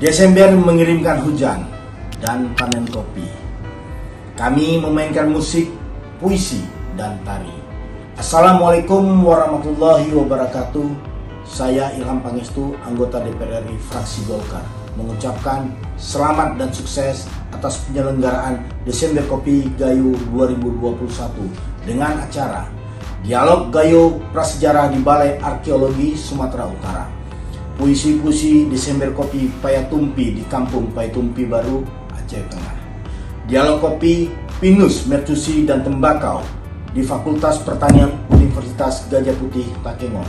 Desember mengirimkan hujan dan panen kopi. Kami memainkan musik, puisi, dan tari. Assalamualaikum warahmatullahi wabarakatuh. Saya Ilham Pangestu, anggota DPR RI fraksi Golkar, mengucapkan selamat dan sukses atas penyelenggaraan Desember Kopi Gayo 2021 dengan acara Dialog Gayo Prasejarah di Balai Arkeologi Sumatera Utara. Puisi-puisi Desember Kopi Payatumpi di Kampung Payatumpi Baru, Aceh Tengah. Dialog Kopi Pinus, Mercusi, dan Tembakau di Fakultas Pertanian Universitas Gajah Putih Takengon.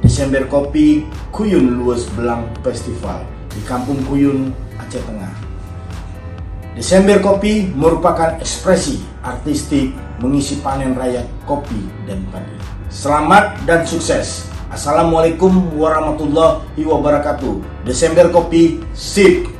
Desember Kopi Kuyun Lues Belang Festival di Kampung Kuyun, Aceh Tengah. Desember Kopi merupakan ekspresi artistik mengisi panen raya kopi dan padi. Selamat dan sukses. Assalamualaikum warahmatullahi wabarakatuh. Desember Kopi sip.